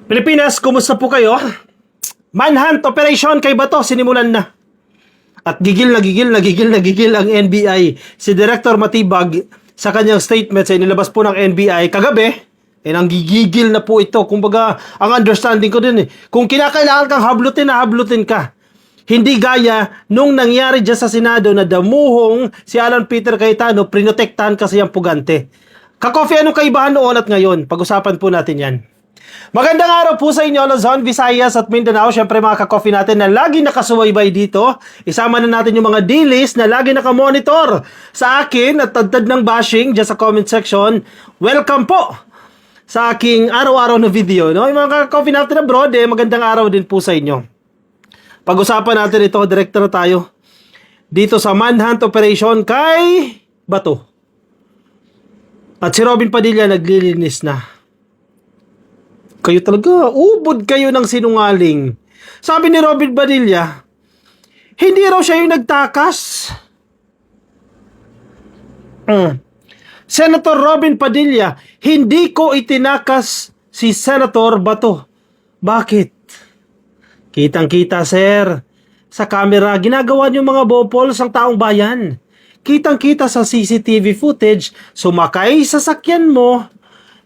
Pilipinas, kumusta po kayo? Manhunt operation kay Bato sinimulan na. At gigil ang NBI. Si Director Matibag sa kanyang statement sa inilabas po ng NBI kagabi, nanggigigil na po ito. Kumbaga, ang understanding ko din kung kinakailangan kang hablutin ka. Hindi gaya nung nangyari dyan sa Senado na damuhong si Alan Peter Cayetano, prinotektahan kasi ang pugante. Ka-coffee, anong kaibahan noon at ngayon? Pag-usapan po natin yan. Magandang araw po sa inyo, Luzon, Visayas at Mindanao. Siyempre mga ka-coffee natin na lagi nakasubaybay dito. Isama na natin yung mga dailies na lagi nakamonitor sa akin at tagtad ng bashing dyan sa comment section. Welcome po sa aking araw-araw na video. No? Yung mga ka-coffee natin abroad, magandang araw din po sa inyo. Pag-usapan natin ito, direkta na tayo dito sa manhunt operation kay Bato. At si Robin Padilla naglilinis na. Kayo talaga, ubod kayo ng sinungaling. Sabi ni Robin Padilla, hindi raw siya yung nagtakas. Senator Robin Padilla, hindi ko itinakas si Senator Bato. Bakit? Kitang-kita, sir. Sa camera, ginagawa niyo mga bopols ang taong bayan. Kitang-kita sa CCTV footage, sumakay sa sasakyan mo,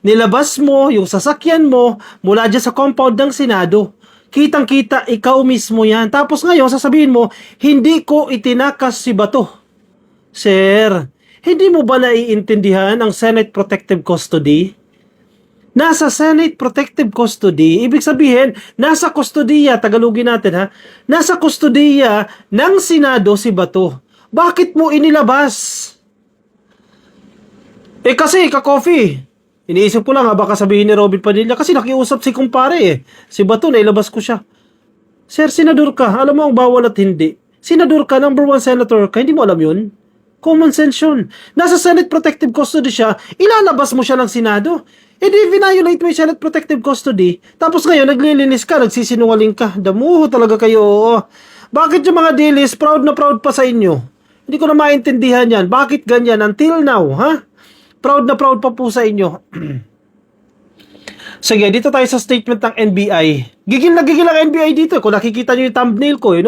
nilabas mo yung sasakyan mo mula dyan sa compound ng Senado. Kitang-kita, ikaw mismo yan. Tapos ngayon, sasabihin mo, hindi ko itinakas si Bato. Sir, hindi mo ba naiintindihan ang Senate Protective Custody? Nasa Senate Protective Custody, ibig sabihin, nasa kustodiya, Tagalogin natin ha, nasa kustodiya ng Senado si Bato. Bakit mo inilabas? Kasi, ka-coffee, iniisip ko lang baka sabihin ni Robin Padilla, kasi nakiusap si kumpare si Bato, nailabas ko siya. Sir, senador ka, alam mo ang bawal at hindi. Senador ka, number 1 senator ka, hindi mo alam yun? Common sense yun. Nasa Senate Protective Custody siya, ilalabas mo siya ng Senado. Di violate mo yung Senate Protective Custody, tapos ngayon naglilinis ka, nagsisinungaling ka. Damuho talaga kayo. Bakit yung mga dilis, proud na proud pa sa inyo? Hindi ko na maintindihan yan. Bakit ganyan until now, ha? Proud na proud pa po sa inyo. Sige, dito tayo sa statement ng NBI. Gigil na gigil ang NBI dito. Kung nakikita nyo yung thumbnail ko,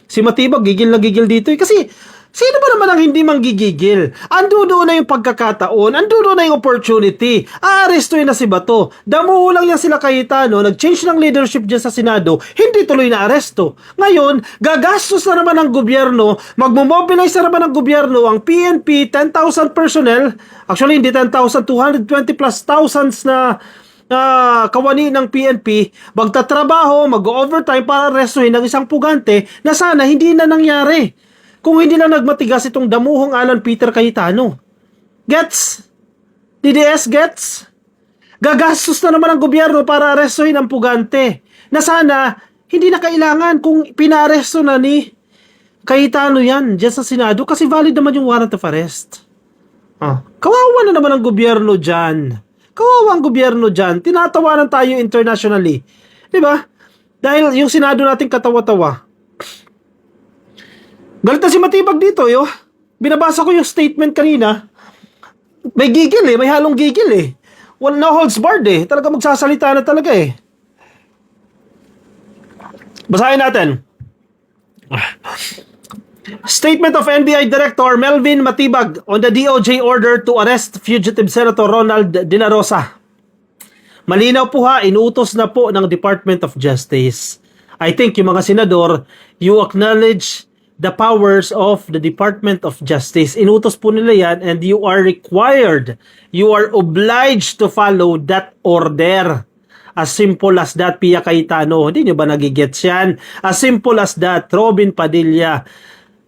si Matibag, gigil na gigil dito. Kasi, sino ba naman ang hindi manggigigil? Ando doon na yung pagkakataon, ando doon na yung opportunity. Aarestuin na si Bato. Damuho lang yan sila Cayetano, nag-change ng leadership dyan sa Senado, hindi tuloy na aresto. Ngayon, gagastos na naman ang gobyerno, magmomobilize na naman ang gobyerno, ang PNP, 10,000 personnel, actually hindi 10,000, 220 plus thousands na kawani ng PNP, magtatrabaho, mag-overtime para arestuhin ng isang pugante na sana hindi na nangyari. Kung hindi na nagmatigas itong damuhong Alan Peter Cayetano. Gets? DDS gets? Gagastos na naman ang gobyerno para arestuhin ang pugante. Na sana, hindi na kailangan kung pinaresto na ni Cayetano yan dyan sa Senado kasi valid naman yung warrant of arrest. Kawawa na naman ang gobyerno dyan. Kawawa ang gobyerno dyan. Tinatawanan tayo internationally. Diba? Dahil yung Senado natin katawa-tawa. Galit na si Matibag dito, Binabasa ko yung statement kanina. May gigil may halong gigil Well, no holds barred Talaga magsasalita na talaga Basahin natin. Statement of NBI Director Melvin Matibag on the DOJ order to arrest fugitive Senator Ronald De La Rosa. Malinaw po inuutos na po ng Department of Justice. I think yung mga senador, you acknowledge the powers of the Department of Justice. Inutos po nila yan and you are required, you are obliged to follow that order. As simple as that, Pia Cayetano. Hindi nyo ba nagigets yan? As simple as that, Robin Padilla,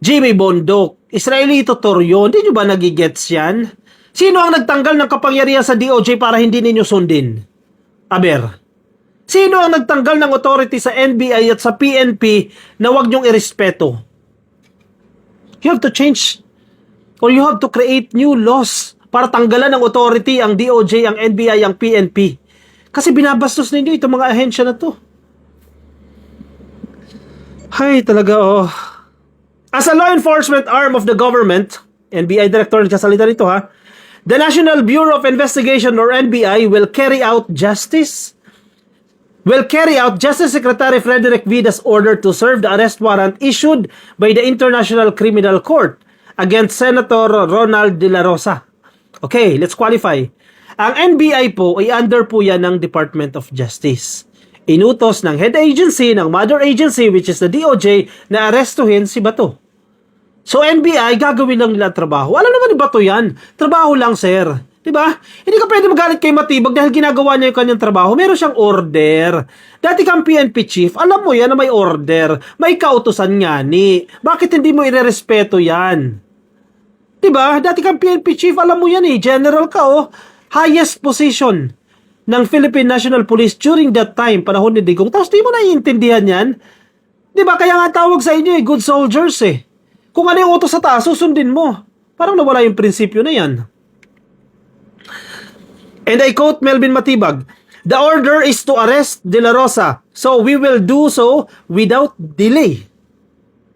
Jimmy Bondok, Israelito Torrio, hindi nyo ba nagigets yan? Sino ang nagtanggal ng kapangyarihan sa DOJ para hindi ninyo sundin? Aber. Sino ang nagtanggal ng authority sa NBI at sa PNP na wag nyong irespeto? You have to change or you have to create new laws para tanggalan ng authority ang DOJ, ang NBI, ang PNP. Kasi binabastos ninyo itong mga ahensya na to. Hay, talaga As a law enforcement arm of the government, NBI Director nagsasalita nito the National Bureau of Investigation or NBI will carry out justice, will carry out Justice Secretary Frederick Vida's order to serve the arrest warrant issued by the International Criminal Court against Senator Ronald De La Rosa. Okay, let's qualify. Ang NBI po ay under po yan ng Department of Justice. Inutos ng head agency, ng mother agency, which is the DOJ, na arestuhin si Bato. So NBI, gagawin lang nila trabaho. Alam naman ni Bato yan. Trabaho lang, sir. Diba? Hindi ka pwede magalit kay Matibag dahil ginagawa niya yung kanyang trabaho. Meron siyang order. Dati kang PNP chief, alam mo yan na may order. May kautusan nga ni. Bakit hindi mo irerespeto yan? Diba? Dati kang PNP chief, alam mo yan eh. General ka oh. Highest position ng Philippine National Police during that time, panahon ni Digong. Tapos di mo naiintindihan yan. Diba? Kaya nga tawag sa inyo eh, good soldiers eh. Kung ano yung utos sa taas, susundin mo. Parang nawala yung prinsipyo na yan. And I quote Melvin Matibag, "The order is to arrest De La Rosa, so we will do so without delay."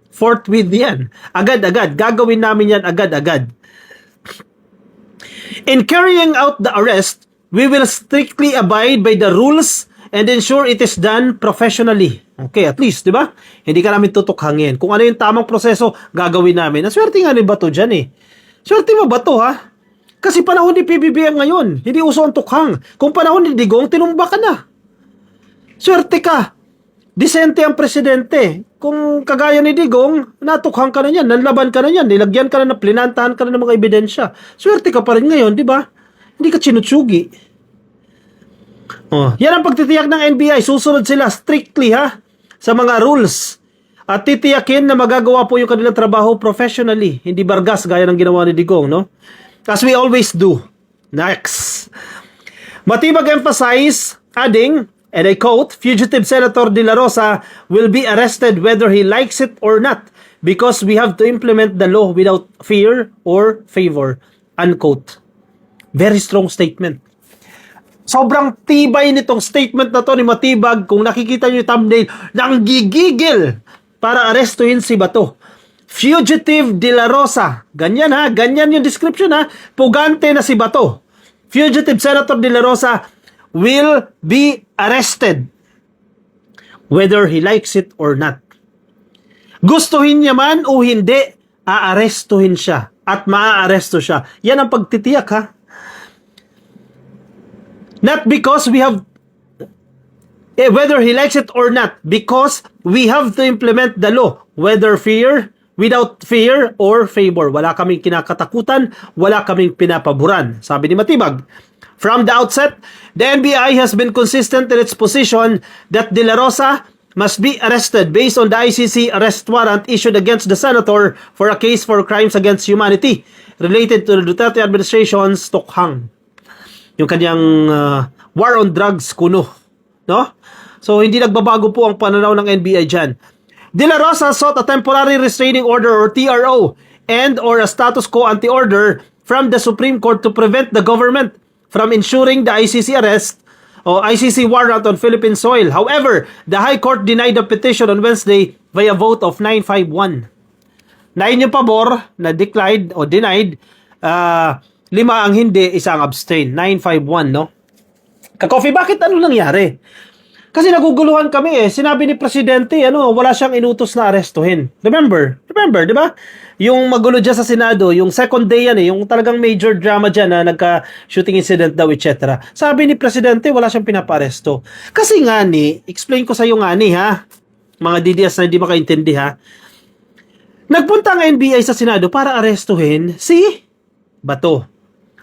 Forthwith yan. Agad-agad. Gagawin namin yan agad-agad. In carrying out the arrest, we will strictly abide by the rules and ensure it is done professionally. Okay, at least, di ba? Hindi ka namin tutukhangin. Kung ano yung tamang proseso, gagawin namin. Swerte nga ni Bato dyan eh. Swerte mo Bato ha? Kasi panahon ni PBBM ngayon, hindi uso ang tukhang. Kung panahon ni Digong, tinumba ka na. Swerte ka. Disente ang presidente. Kung kagaya ni Digong, natukhang ka na yan, nanlaban ka na yan, nilagyan ka na, plinantahan ka na ng mga ebidensya. Swerte ka pa rin ngayon, di ba? Hindi ka chinutsugi. Oh, yan ang pagtitiyak ng NBI. Susunod sila strictly ha sa mga rules. At titiyakin na magagawa po yung kanilang trabaho professionally. Hindi bargas gaya ng ginawa ni Digong, no? As we always do. Next. Matibag emphasize, adding, and I quote, "Fugitive Senator De La Rosa will be arrested whether he likes it or not because we have to implement the law without fear or favor." Unquote. Very strong statement. Sobrang tibay nitong statement na to ni Matibag. Kung nakikita nyo yung thumbnail, nang gigigil para arestuhin si Bato. Fugitive De La Rosa. Ganyan ha, ganyan yung description ha. Pugante na si Bato. Fugitive Senator De La Rosa will be arrested whether he likes it or not. Gustuhin niya man o hindi, aarestuhin siya at maaaresto siya. Yan ang pagtitiyak ha. Not because we have whether he likes it or not, because we have to implement the law, whether without fear or favor. Wala kaming kinakatakutan, wala kaming pinapaboran. Sabi ni Matibag, from the outset, the NBI has been consistent in its position that De La Rosa must be arrested based on the ICC arrest warrant issued against the senator for a case for crimes against humanity related to the Duterte administration's tukhang. Yung kanyang war on drugs kuno, no? So hindi nagbabago po ang pananaw ng NBI diyan. De La Rosa sought a temporary restraining order or TRO and or a status quo ante-order from the Supreme Court to prevent the government from ensuring the ICC arrest o ICC warrant on Philippine soil. However, the High Court denied the petition on Wednesday via vote of 9-5-1. 9 yung pabor na declined o denied, 5 ang hindi, isang abstain. 9-5-1, no? Ka-coffee, bakit ano nangyari? Kasi naguguluhan kami eh. Sinabi ni Presidente, wala siyang inutos na arestuhin. Remember, di ba? Yung magulo dyan sa Senado, yung second day yan eh, yung talagang major drama dyan na nagka-shooting incident daw, etc. Sabi ni Presidente, wala siyang pinaparesto. Kasi nga ni, explain ko sa iyo nga ni ha, mga DDS na hindi makaintindi ha, nagpunta ang NBI sa Senado para arestuhin si Bato.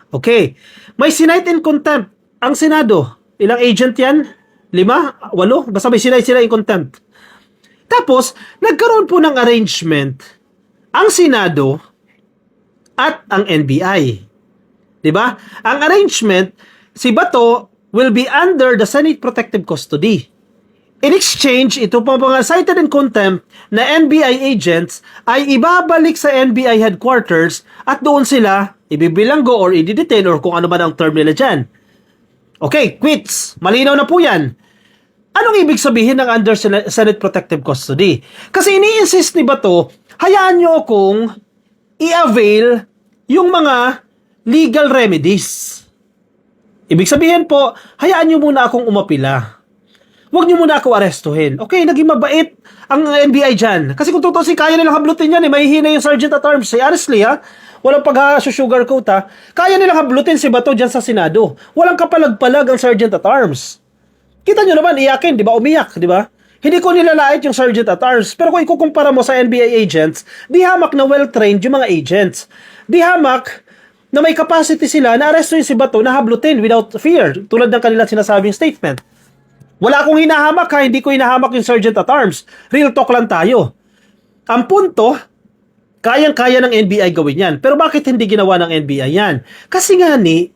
Okay. May sinight in contempt ang Senado. Ilang agent yan? 5? 8? Basta may sinight sila in contempt. Tapos, nagkaroon po ng arrangement ang Senado at ang NBI. Diba? Ang arrangement, si Bato will be under the Senate Protective Custody. In exchange, ito po mga cited in contempt na NBI agents ay ibabalik sa NBI headquarters at doon sila ibibilanggo or i-detain or kung ano man ang term nila dyan. Okay, quits. Malinaw na po yan. Anong ibig sabihin ng under Senate Protective Custody? Kasi ini-insist ni Bato, hayaan nyo akong i-avail yung mga legal remedies. Ibig sabihin po, hayaan nyo muna akong umapila. Huwag niyo muna ako arestuhin. Okay, naging mabait ang NBI dyan. Kasi kung tutusin, kaya nilang hablutin yan eh. Mahihina yung Sergeant at Arms. Honestly ha, walang pag-sugarcoat ha. Kaya nilang hablutin si Bato dyan sa Senado. Walang kapalag-palag ang Sergeant at Arms. Kita nyo naman, iyakin, di ba? Umiyak, di ba? Hindi ko nilalait yung Sergeant at Arms. Pero kung ikukumpara mo sa NBI agents, di hamak na well-trained yung mga agents. Di hamak na may capacity sila na arestuin si Bato na hablutin without fear. Tulad ng kanilang sinasabing statement. Wala akong hinahamak ha, hindi ko hinahamak yung Sergeant at Arms. Real talk lang tayo. Ang punto, kayang-kaya ng NBI gawin yan. Pero bakit hindi ginawa ng NBI yan? Kasi nga ni,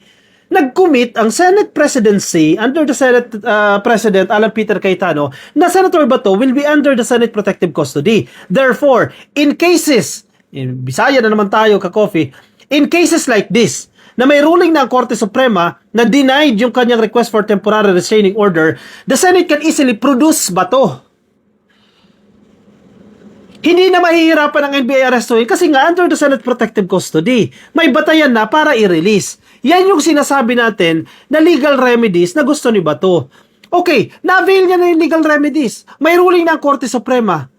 nag-commit ang Senate presidency under the Senate President Alan Peter Cayetano na Senator Bato will be under the Senate protective custody. Therefore, in cases, Bisaya na naman tayo ka-coffee, in cases like this, na may ruling ng Korte Suprema na denied yung kanyang request for temporary restraining order, the Senate can easily produce Bato. Hindi na mahihirapan ang NBI arestuhin kasi nga under the Senate protective custody, may batayan na para i-release. Yan yung sinasabi natin na legal remedies na gusto ni Bato. Okay, na-avail niya na yung legal remedies. May ruling ng Korte Suprema.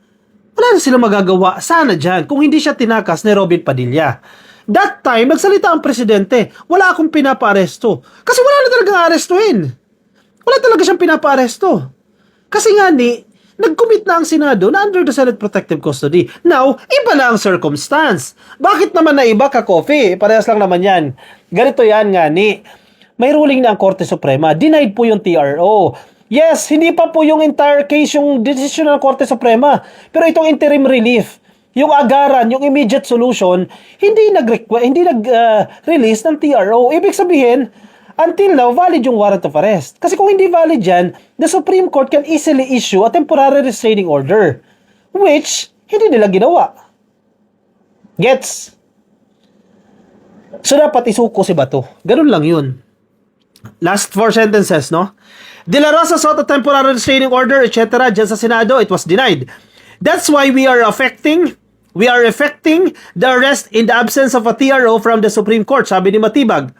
Wala na sila magagawa. Sana dyan kung hindi siya tinakas ni Robin Padilla. That time, nagsalita ang presidente, wala akong pinapa-aresto. Kasi wala na talagang arestuhin. Wala talaga siyang pinapa-aresto. Kasi nga nag-commit na ang Senado na under the Senate Protective Custody. Now, iba na ang circumstance. Bakit naman na iba ka-coffee? Parehas lang naman yan. Ganito yan nga may ruling na ang Korte Suprema. Denied po yung TRO. Yes, hindi pa po yung entire case yung decision ng Korte Suprema. Pero itong interim relief, yung agaran, yung immediate solution, hindi nag-release ng TRO. Ibig sabihin, until now, valid yung warrant of arrest. Kasi kung hindi valid yan, the Supreme Court can easily issue a temporary restraining order, which hindi nila ginawa. Gets? So, dapat isuko si Bato. Ganun lang yun. Last 4 sentences, no? De La Rosa sought a temporary restraining order, etc. Dyan sa Senado, it was denied. That's why we are effecting the arrest in the absence of a TRO from the Supreme Court, sabi ni Matibag.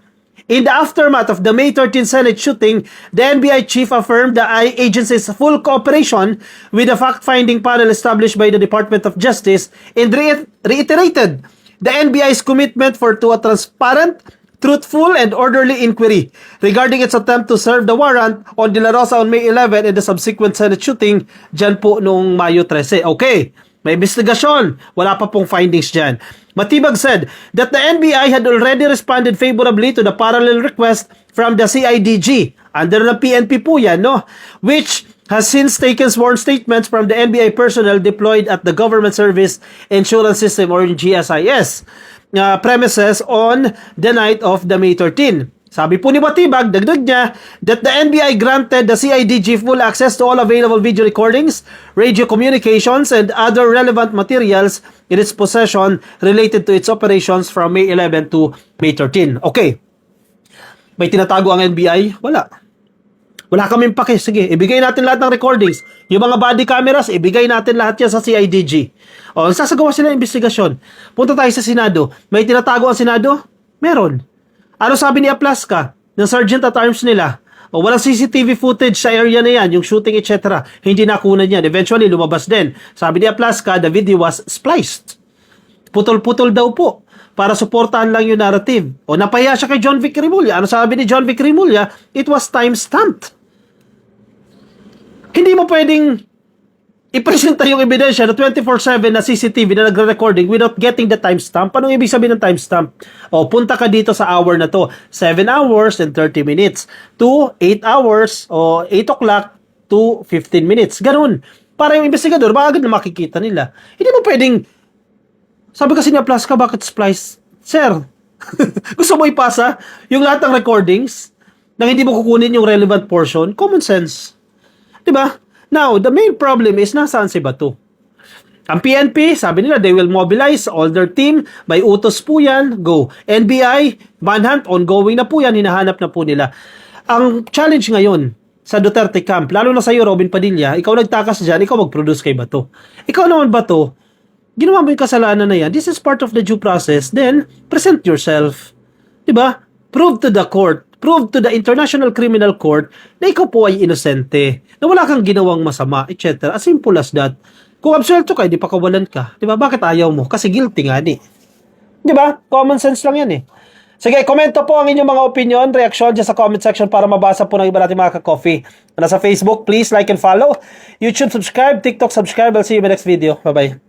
In the aftermath of the May 13 Senate shooting, the NBI chief affirmed the agency's full cooperation with the fact-finding panel established by the Department of Justice and reiterated the NBI's commitment to a transparent, truthful, and orderly inquiry regarding its attempt to serve the warrant on De La Rosa on May 11 and the subsequent Senate shooting dyan po noong Mayo 13. Okay. May investigasyon. Wala pa pong findings dyan. Matibag said that the NBI had already responded favorably to the parallel request from the CIDG. Under the PNP po yan, no? Which has since taken sworn statements from the NBI personnel deployed at the Government Service Insurance System or GSIS premises on the night of the May 13. Sabi po ni Matibag, dagdag niya, that the NBI granted the CIDG full access to all available video recordings, radio communications, and other relevant materials in its possession related to its operations from May 11 to May 13. Okay. May tinatago ang NBI? Wala. Wala kaming pake. Sige, ibigay natin lahat ng recordings. Yung mga body cameras, ibigay natin lahat yan sa CIDG. O, sasagawa sila ng investigasyon. Punta tayo sa Senado. May tinatago ang Senado? Meron. Ano sabi ni Aplaska ng Sergeant at Arms nila? O walang CCTV footage sa area na yan, yung shooting etc. Hindi nakunan yan. Eventually, lumabas din. Sabi ni Aplaska, the video was spliced. Putol-putol daw po para suportahan lang yung narrative. O napaya siya kay John Vic Rimulya. Ano sabi ni John Vic Rimulya? It was time-stamped. Hindi mo pwedeng ipresenta yung ebidensya na 24/7 na CCTV na nagre-recording without getting the timestamp. Anong ibig sabihin ng timestamp? O, punta ka dito sa hour na to. 7 hours and 30 minutes to 8 hours o 8 o'clock to 15 minutes. Ganun. Para yung investigador, agad na makikita nila. Hindi mo pwedeng, sabi kasi niya, plus ka, bakit splice? Sir, gusto mo ipasa yung lahat ng recordings nang hindi mo kukunin yung relevant portion? Common sense. Diba? Now, the main problem is nasaan si Bato? Ang PNP, sabi nila, they will mobilize all their team. By utos po yan, go. NBI, manhunt, ongoing na po yan, hinahanap na po nila. Ang challenge ngayon sa Duterte camp, lalo na sa iyo, Robin Padilla, ikaw nagtakas dyan, ikaw mag-produce kay Bato. Ikaw naman, Bato, ginawa mo yung kasalanan na yan, this is part of the due process, then present yourself. Diba? Prove to the court prove to the International Criminal Court na ikaw po ay inosente, na wala kang ginawang masama, etc. As simple as that. Kung absuelto ka, di pa kawalan ka. Di ba? Bakit ayaw mo? Kasi guilty nga di. Di ba? Common sense lang yan eh. Sige, komento po ang inyong mga opinion, reaksyon dyan sa comment section para mabasa po ng iba natin mga ka-coffee. Nasa Facebook, please like and follow. YouTube, subscribe. TikTok, subscribe. I'll see you in my next video. Bye-bye.